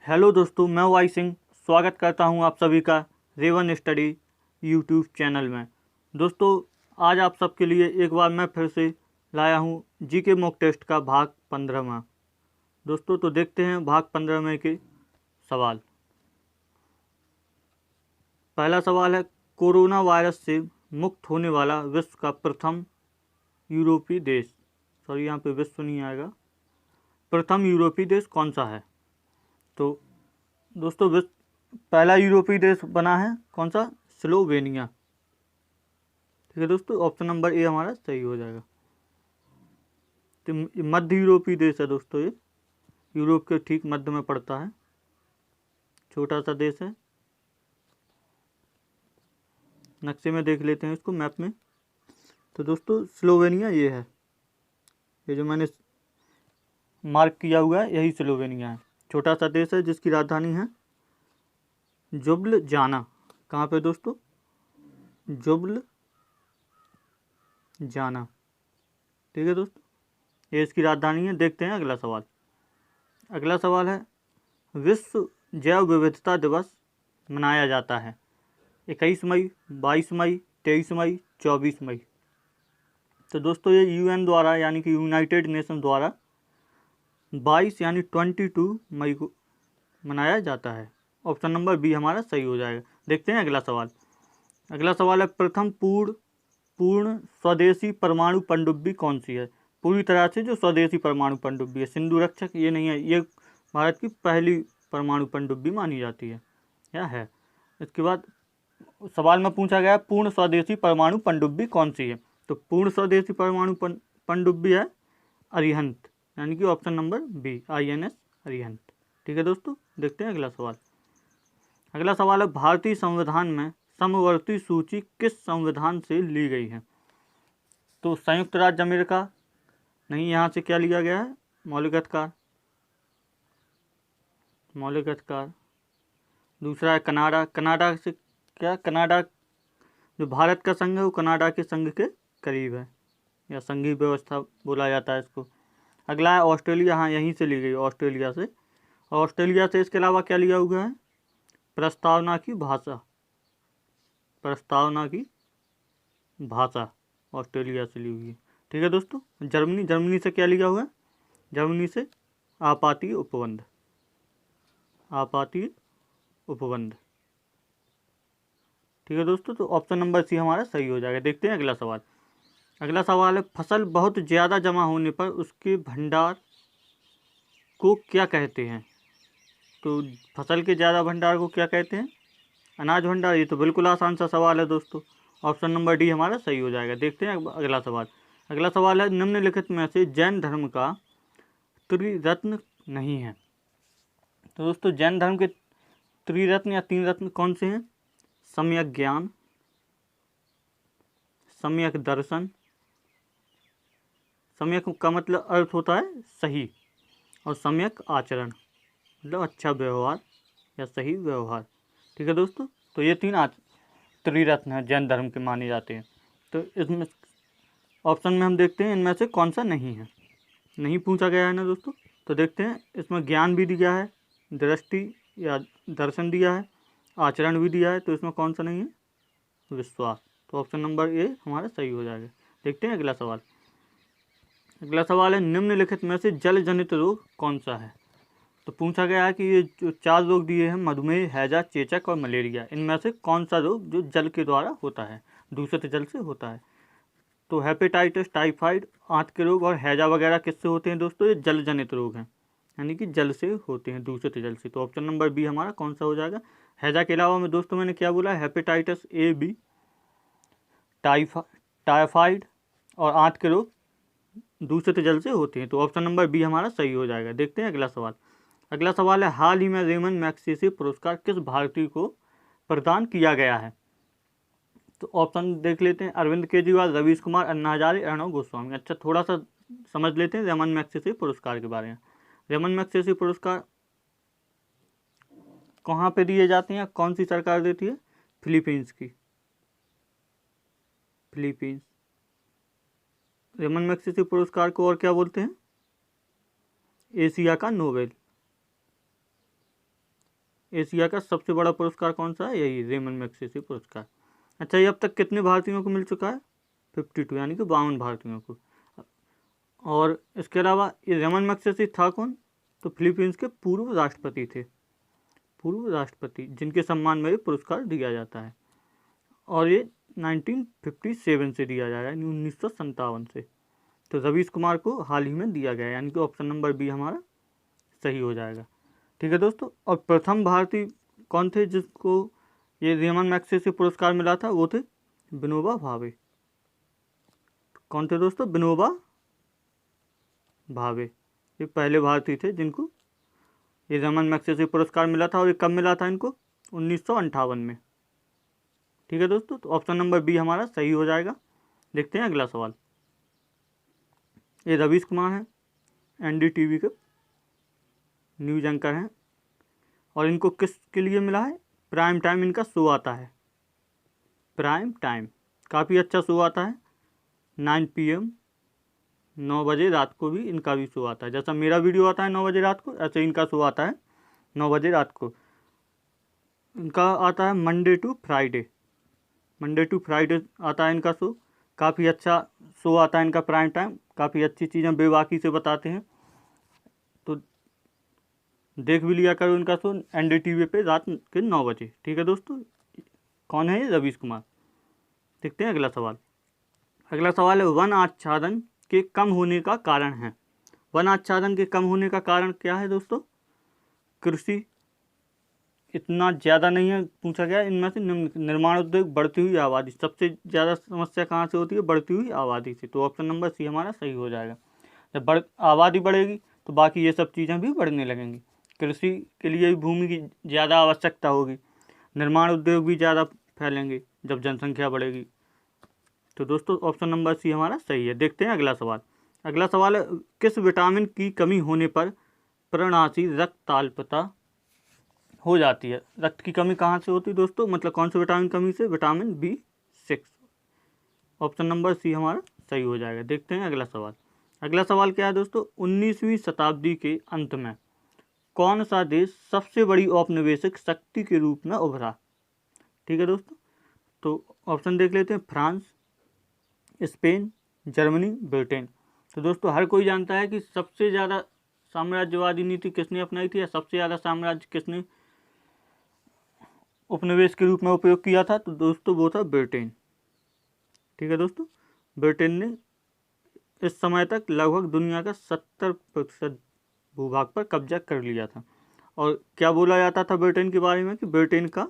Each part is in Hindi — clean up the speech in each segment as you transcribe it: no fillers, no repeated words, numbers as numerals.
हेलो दोस्तों, मैं वाई सिंह स्वागत करता हूं आप सभी का रेवन स्टडी यूट्यूब चैनल में। दोस्तों, आज आप सबके लिए एक बार मैं फिर से लाया हूं जीके मॉक टेस्ट का भाग 15वां। दोस्तों, तो देखते हैं भाग 15 में के सवाल। पहला सवाल है, कोरोना वायरस से मुक्त होने वाला विश्व का प्रथम यूरोपीय देश, सॉरी यहाँ पे विश्व नहीं आएगा, प्रथम यूरोपीय देश कौन सा है? तो दोस्तों, पहला यूरोपीय देश बना है कौन सा? स्लोवेनिया। ठीक है दोस्तों, ऑप्शन नंबर ए हमारा सही हो जाएगा। तो मध्य यूरोपीय देश है दोस्तों, ये यूरोप के ठीक मध्य में पड़ता है, छोटा सा देश है। नक्शे में देख लेते हैं इसको, मैप में। तो दोस्तों, स्लोवेनिया ये है, ये जो मैंने मार्क किया हुआ है यही स्लोवेनिया है। छोटा सा देश है जिसकी राजधानी है जुब्लजाना। कहाँ पे दोस्तों? जुब्लजाना। ठीक है दोस्तों, ये इसकी राजधानी है। देखते हैं अगला सवाल। अगला सवाल है, विश्व जैव विविधता दिवस मनाया जाता है 21 मई, 22 मई, 23 मई, 24 मई। तो दोस्तों, ये यूएन द्वारा यानी कि यूनाइटेड नेशन द्वारा 22 यानी 22 मई को मनाया जाता है। ऑप्शन नंबर बी हमारा सही हो जाएगा। देखते हैं अगला सवाल। अगला सवाल है, प्रथम पूर्ण स्वदेशी परमाणु पनडुब्बी कौन सी है? पूरी तरह से जो स्वदेशी परमाणु पनडुब्बी है, सिंधु रक्षक ये नहीं है, ये भारत की पहली परमाणु पनडुब्बी मानी जाती है या है। इसके बाद सवाल में पूछा गया पूर्ण स्वदेशी परमाणु पनडुब्बी कौन सी है? तो पूर्ण स्वदेशी परमाणु पनडुब्बी है अरिहंत, यानी कि option number B, INS Arihant. ठीक है दोस्तों, देखते हैं अगला सवाल। अगला सवाल है, भारतीय संविधान में समवर्ती सूची किस संविधान से ली गई है? तो संयुक्त राज्य अमेरिका नहीं, यहाँ से क्या लिया गया है? मौलिक अधिकार। दूसरा है कनाडा। कनाडा से क्या? कनाडा जो भारत का संघ है वो कनाडा के संघ के करीब है, या संघीय व्यवस्था बोला जाता है इसको। अगला है ऑस्ट्रेलिया। हाँ, यहीं से ली गई, ऑस्ट्रेलिया से। ऑस्ट्रेलिया से इसके अलावा क्या लिया हुआ है? प्रस्तावना की भाषा ऑस्ट्रेलिया से ली हुई है। ठीक है दोस्तों, जर्मनी से क्या लिया हुआ है? जर्मनी से आपातीय उपबंध। ठीक है दोस्तों, तो ऑप्शन नंबर सी हमारा सही हो जाएगा। देखते हैं अगला सवाल। अगला सवाल है, फसल बहुत ज़्यादा जमा होने पर उसके भंडार को क्या कहते हैं? तो फसल के ज़्यादा भंडार को क्या कहते हैं? अनाज भंडार। ये तो बिल्कुल आसान सा सवाल है दोस्तों, ऑप्शन नंबर डी हमारा सही हो जाएगा। देखते हैं अगला सवाल। अगला सवाल है, निम्नलिखित में से जैन धर्म का त्रिरत्न नहीं है। तो दोस्तों, जैन धर्म के त्रिरत्न या तीन रत्न कौन से हैं? सम्यक ज्ञान, सम्यक दर्शन, सम्यक का मतलब अर्थ होता है सही, और सम्यक आचरण मतलब अच्छा व्यवहार या सही व्यवहार। ठीक है दोस्तों, तो ये तीन त्रिरत्न हैं जैन धर्म के माने जाते हैं। तो इसमें ऑप्शन में हम देखते हैं इनमें से कौन सा नहीं है। नहीं पूछा गया है ना दोस्तों, तो देखते हैं। इसमें ज्ञान भी दिया है, दृष्टि या दर्शन दिया है, आचरण भी दिया है, तो इसमें कौन सा नहीं है? विश्वास। तो ऑप्शन नंबर ए हमारा सही हो जाएगा। देखते हैं अगला सवाल। अगला सवाल है, निम्नलिखित में से जल जनित रोग कौन सा है? तो पूछा गया है कि ये जो 4 रोग दिए हैं, मधुमेह, हैजा, चेचक और मलेरिया, इनमें से कौन सा रोग जो जल के द्वारा होता है, दूषित जल से होता है? तो हेपेटाइटिस, टाइफाइड, आंत के रोग और हैजा वगैरह किससे होते हैं दोस्तों? ये जल जनित रोग हैं, यानी कि जल से होते हैं, दूषित जल से। तो ऑप्शन नंबर बी हमारा कौन सा हो जाएगा? हैजा के अलावा में दोस्तों मैंने क्या बोला? हेपेटाइटिस A, B, टाइफाइड और आंत के रोग दूषित जल से होते हैं। तो ऑप्शन नंबर बी हमारा सही हो जाएगा। देखते हैं अगला सवाल। अगला सवाल है, हाल ही में रेमन मैग्सेसे पुरस्कार किस भारतीय को प्रदान किया गया है? तो ऑप्शन देख लेते हैं। अरविंद केजरीवाल, रवीश कुमार, अन्ना हजारे, अर्णव गोस्वामी। अच्छा, थोड़ा सा समझ लेते हैं रेमन मैग्सेसे पुरस्कार के बारे में। रेमन मैग्सेसे पुरस्कार कहाँ पे दिए जाते हैं, कौन सी सरकार देती है? फिलीपींस की। रेमन मैग्सेसे पुरस्कार को और क्या बोलते हैं? एशिया का नोबेल। एशिया का सबसे बड़ा पुरस्कार कौन सा है? यही रेमन मैगसेसे पुरस्कार। अच्छा, ये अब तक कितने भारतीयों को मिल चुका है? 52, यानी कि 52 भारतीयों को। और इसके अलावा ये रेमन मैगसेसे था कौन? तो फिलीपींस के पूर्व राष्ट्रपति थे, पूर्व राष्ट्रपति, जिनके सम्मान में ये पुरस्कार दिया जाता है। और ये 1957 से दिया जा रहा है, 1957 से। तो रवीश कुमार को हाल ही में दिया गया, यानी कि ऑप्शन नंबर बी हमारा सही हो जाएगा। ठीक है दोस्तों। और प्रथम भारतीय कौन थे जिसको ये रेमन मैगसेसे पुरस्कार मिला था? वो थे विनोबा भावे। कौन थे दोस्तों? विनोबा भावे। ये पहले भारतीय थे जिनको ये रेमन मैगसेसे पुरस्कार मिला था। और ये कब मिला था इनको? 1958 में। ठीक है दोस्तों, तो ऑप्शन नंबर बी हमारा सही हो जाएगा। देखते हैं अगला सवाल। ये रवीश कुमार हैं, एनडीटीवी के न्यूज एंकर हैं, और इनको किसके लिए मिला है? प्राइम टाइम इनका शो आता है, प्राइम टाइम, काफ़ी अच्छा शो आता है। 9 PM 9 बजे रात को भी इनका भी शो आता है। जैसा मेरा वीडियो आता है 9 बजे रात को, ऐसे इनका शो आता है 9 बजे रात को। इनका आता है Monday to Friday, Monday to Friday आता है इनका शो। काफ़ी अच्छा शो आता है इनका प्राइम टाइम, काफ़ी अच्छी चीज़ें बेबाकी से बताते हैं। तो देख भी लिया करो इनका शो एनडीटीवी पे रात के 9 बजे। ठीक है दोस्तों, कौन है ये? रवीश कुमार। देखते हैं अगला सवाल। अगला सवाल है वन आच्छादन के कम होने का कारण है। वन आच्छादन के कम होने का कारण क्या है दोस्तों? कृषि इतना ज़्यादा नहीं है पूछा गया। इनमें से निर्माण उद्योग, बढ़ती हुई आबादी। सबसे ज़्यादा समस्या कहाँ से होती है? बढ़ती हुई आबादी से। तो ऑप्शन नंबर सी हमारा सही हो जाएगा। जब आबादी बढ़ेगी तो बाकी ये सब चीज़ें भी बढ़ने लगेंगी। कृषि के लिए भी भूमि की ज़्यादा आवश्यकता होगी, निर्माण उद्योग भी ज़्यादा फैलेंगे जब जनसंख्या बढ़ेगी। तो दोस्तों ऑप्शन नंबर सी हमारा सही है। देखते हैं अगला सवाल। अगला सवाल है किस विटामिन की कमी होने पर पर्णनाशी रक्तताल्पता हो जाती है? रक्त की कमी कहाँ से होती है दोस्तों? मतलब कौन से विटामिन कमी से? Vitamin B6। Option number C हमारा सही हो जाएगा। देखते हैं अगला सवाल। अगला सवाल क्या है दोस्तों? 19वीं शताब्दी के अंत में कौन सा देश सबसे बड़ी औपनिवेशिक शक्ति के रूप में उभरा? ठीक है दोस्तों, तो ऑप्शन देख लेते हैं। France, Spain, Germany, Britain. तो दोस्तों हर कोई जानता है कि सबसे ज़्यादा साम्राज्यवादी नीति किसने अपनाई थी, या सबसे ज़्यादा साम्राज्य किसने उपनिवेश के रूप में उपयोग किया था? तो दोस्तों वो था ब्रिटेन। ठीक है दोस्तों, ब्रिटेन ने इस समय तक लगभग दुनिया का 70% भूभाग पर कब्जा कर लिया था। और क्या बोला जाता था ब्रिटेन के बारे में? कि ब्रिटेन का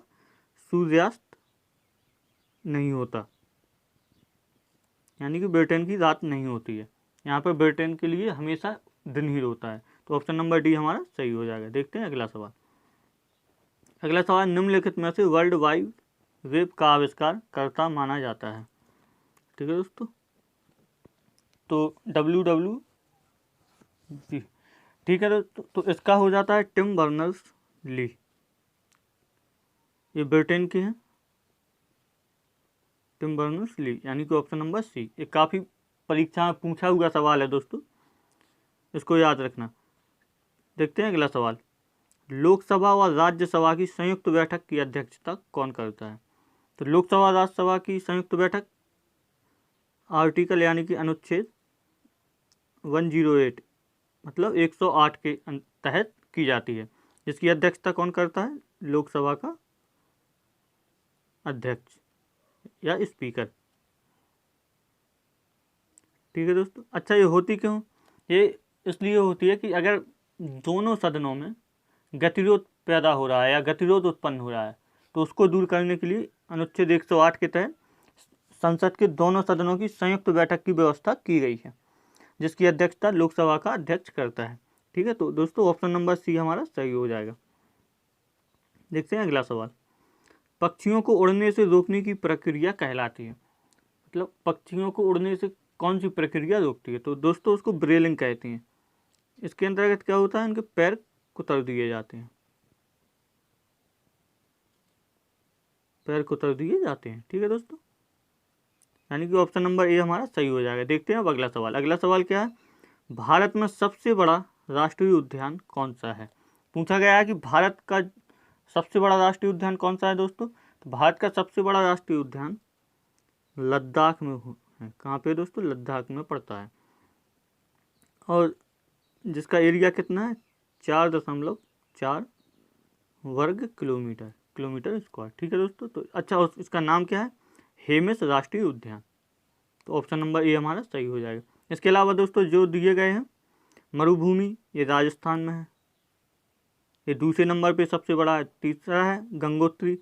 सूर्यास्त नहीं होता, यानी कि ब्रिटेन की रात नहीं होती है। यहाँ पर ब्रिटेन के लिए हमेशा दिन ही होता है। तो ऑप्शन नंबर डी हमारा सही हो जाएगा। देखते हैं अगला सवाल। अगला सवाल निम्नलिखित में से वर्ल्ड वाइड वेब का आविष्कार करता माना जाता है? ठीक है दोस्तों, तो WW जी, ठीक है दोस्तों, तो इसका हो जाता है टिम बर्नर्स ली। ये ब्रिटेन के हैं, टिम बर्नर्स ली, यानी कि ऑप्शन नंबर सी। ये काफ़ी परीक्षा में पूछा हुआ सवाल है दोस्तों, इसको याद रखना। देखते हैं अगला सवाल। लोकसभा और राज्यसभा की संयुक्त बैठक की अध्यक्षता कौन करता है? तो लोकसभा राज्यसभा की संयुक्त बैठक आर्टिकल यानी कि अनुच्छेद 108 मतलब 108 के तहत की जाती है, जिसकी अध्यक्षता कौन करता है? लोकसभा का अध्यक्ष या स्पीकर। ठीक है दोस्तों। अच्छा, ये होती क्यों? ये इसलिए होती है कि अगर दोनों सदनों में गतिरोध पैदा हो रहा है या गतिरोध उत्पन्न हो रहा है, तो उसको दूर करने के लिए अनुच्छेद 108 के तहत संसद के दोनों सदनों की संयुक्त बैठक की व्यवस्था की गई है, जिसकी अध्यक्षता लोकसभा का अध्यक्ष करता है। ठीक है, तो दोस्तों ऑप्शन नंबर सी हमारा सही हो जाएगा। देखते हैं अगला सवाल। पक्षियों को उड़ने से रोकने की प्रक्रिया कहलाती है? मतलब पक्षियों को उड़ने से कौन सी प्रक्रिया रोकती है? तो दोस्तों उसको ब्रेलिंग कहते हैं। इसके अंतर्गत क्या होता है? उनके पैर कुतर दिए जाते हैं, पैर कुतर दिए जाते हैं। ठीक है दोस्तों, यानी कि ऑप्शन नंबर ए हमारा सही हो जाएगा। देखते हैं अब अगला सवाल। अगला सवाल क्या है? भारत में सबसे बड़ा राष्ट्रीय उद्यान कौन सा है? पूछा गया है कि भारत का सबसे बड़ा राष्ट्रीय उद्यान कौन सा है दोस्तों? तो भारत का सबसे बड़ा राष्ट्रीय उद्यान लद्दाख में है। कहाँ पे दोस्तों? लद्दाख में पड़ता है। और जिसका एरिया कितना है? 4.4 वर्ग किलोमीटर स्क्वायर। ठीक है दोस्तों। तो अच्छा, इसका नाम क्या है? हेमिस राष्ट्रीय उद्यान। तो ऑप्शन नंबर ए हमारा सही हो जाएगा। इसके अलावा दोस्तों जो दिए गए हैं, मरुभूमि ये राजस्थान में है, ये दूसरे नंबर पे सबसे बड़ा है। तीसरा है गंगोत्री,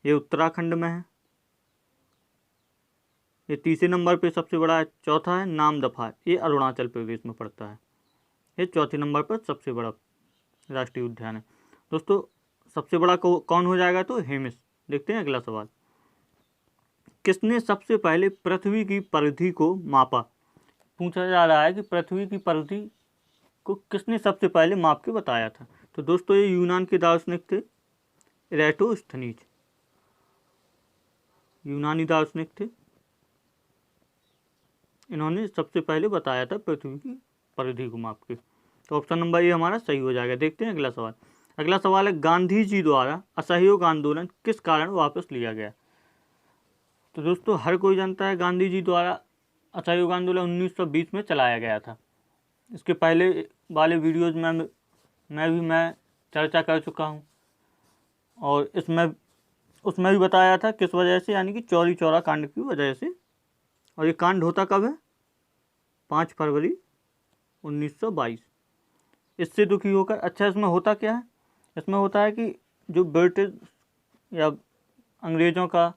ये उत्तराखंड में है, ये तीसरे नंबर पे सबसे बड़ा है। चौथा है नामदफा, ये अरुणाचल प्रदेश में पड़ता है। ये चौथे नंबर पर सबसे बड़ा राष्ट्रीय उद्यान है दोस्तों। सबसे बड़ा कौन हो जाएगा? तो हेमिस। देखते हैं अगला सवाल। किसने सबसे पहले पृथ्वी की परिधि को मापा? पूछा जा रहा है कि पृथ्वी की परिधि को किसने सबसे पहले माप के बताया था? तो दोस्तों ये यूनान के दार्शनिक थे, इरेटोस्थनीज। यूनानी दार्शनिक थे, इन्होंने सबसे पहले बताया था पृथ्वी की परिधि को माप के। तो ऑप्शन नंबर ए हमारा सही हो जाएगा। देखते हैं अगला सवाल। अगला सवाल है, गांधी जी द्वारा असहयोग आंदोलन किस कारण वापस लिया गया? तो दोस्तों हर कोई जानता है गांधी जी द्वारा असहयोग आंदोलन 1920 में चलाया गया था। इसके पहले वाले वीडियोज में मैं चर्चा कर चुका हूँ, और उसमें भी बताया था किस वजह से, यानी कि चौरी चौरा कांड की वजह से। और ये कांड होता कब है? 5 फरवरी 1922। इससे दुखी होकर, अच्छा इसमें होता क्या है? इसमें होता है कि जो ब्रिटिश या अंग्रेज़ों का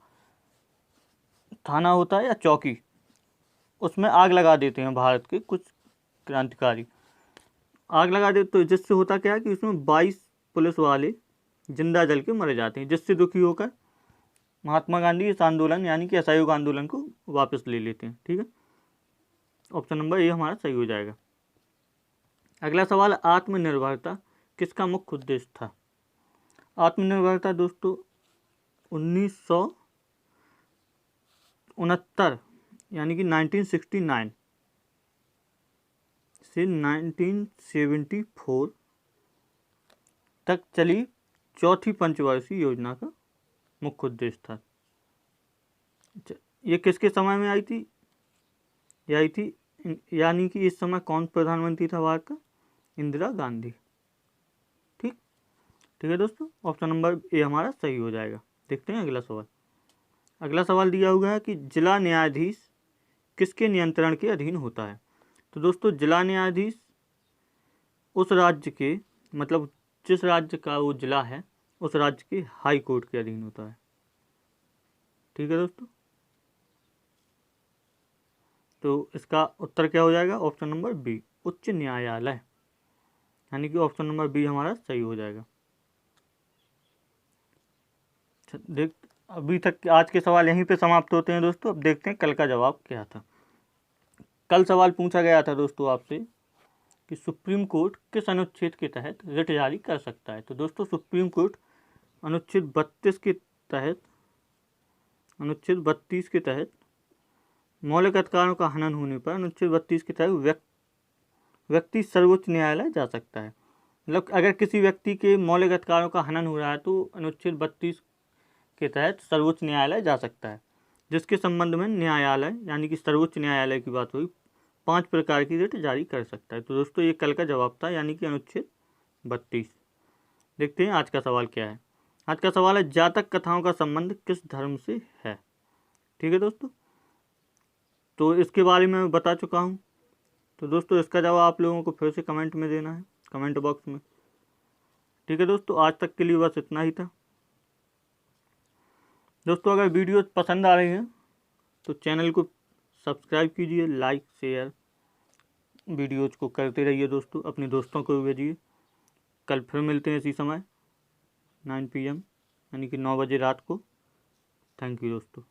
थाना होता है या चौकी, उसमें आग लगा देते हैं भारत के कुछ क्रांतिकारी, आग लगा देते। तो जिससे होता क्या है कि उसमें 22 पुलिस वाले जिंदा जल के मरे जाते हैं, जिससे दुखी होकर महात्मा गांधी इस आंदोलन यानी कि असहयोग आंदोलन को वापस ले लेते हैं। ठीक है, ऑप्शन नंबर ए हमारा सही हो जाएगा। अगला सवाल, आत्मनिर्भरता किसका मुख्य उद्देश्य था? आत्मनिर्भरता दोस्तों 1969 यानी कि 1969 से 1974 तक चली चौथी पंचवर्षीय योजना का मुख्य उद्देश्य था। ये किसके समय में आई थी? ये आई थी, यानी कि इस समय कौन प्रधानमंत्री था भारत का? इंदिरा गांधी। ठीक है दोस्तों, ऑप्शन नंबर ए हमारा सही हो जाएगा। देखते हैं अगला सवाल। अगला सवाल दिया हुआ है कि जिला न्यायाधीश किसके नियंत्रण के अधीन होता है? तो दोस्तों जिला न्यायाधीश उस राज्य के, मतलब जिस राज्य का वो जिला है, उस राज्य के हाई कोर्ट के अधीन होता है। ठीक है दोस्तों, तो इसका उत्तर क्या हो जाएगा? ऑप्शन नंबर बी, उच्च न्यायालय, यानी कि ऑप्शन नंबर बी हमारा सही हो जाएगा। देख, अभी तक आज के सवाल यहीं पे समाप्त होते हैं दोस्तों। अब देखते हैं कल का जवाब क्या था। कल सवाल पूछा गया था दोस्तों आपसे कि सुप्रीम कोर्ट किस अनुच्छेद के तहत रिट जारी कर सकता है? तो दोस्तों सुप्रीम कोर्ट अनुच्छेद 32 के तहत, अनुच्छेद 32 के तहत मौलिक अधिकारों का हनन होने पर अनुच्छेद 32 के तहत व्यक्ति सर्वोच्च न्यायालय जा सकता है। मतलब अगर किसी व्यक्ति के मौलिक अधिकारों का हनन हो रहा है तो अनुच्छेद 32 के तहत सर्वोच्च न्यायालय जा सकता है, जिसके संबंध में न्यायालय यानी कि सर्वोच्च न्यायालय की बात हुई 5 प्रकार की रिट जारी कर सकता है। तो दोस्तों ये कल का जवाब था, यानी कि अनुच्छेद 32। देखते हैं आज का सवाल क्या है। आज का सवाल है, जातक कथाओं का संबंध किस धर्म से है? ठीक है दोस्तों, तो इसके बारे में मैं बता चुका हूँ। तो दोस्तों इसका जवाब आप लोगों को फिर से कमेंट में देना है, कमेंट बॉक्स में। ठीक है दोस्तों, आज तक के लिए बस इतना ही था दोस्तों। अगर वीडियो पसंद आ रही हैं तो चैनल को सब्सक्राइब कीजिए, लाइक शेयर वीडियोज़ को करते रहिए दोस्तों, अपने दोस्तों को भी भेजिए। कल फिर मिलते हैं इसी समय 9 PM यानी कि 9 बजे रात को। थैंक यू दोस्तों।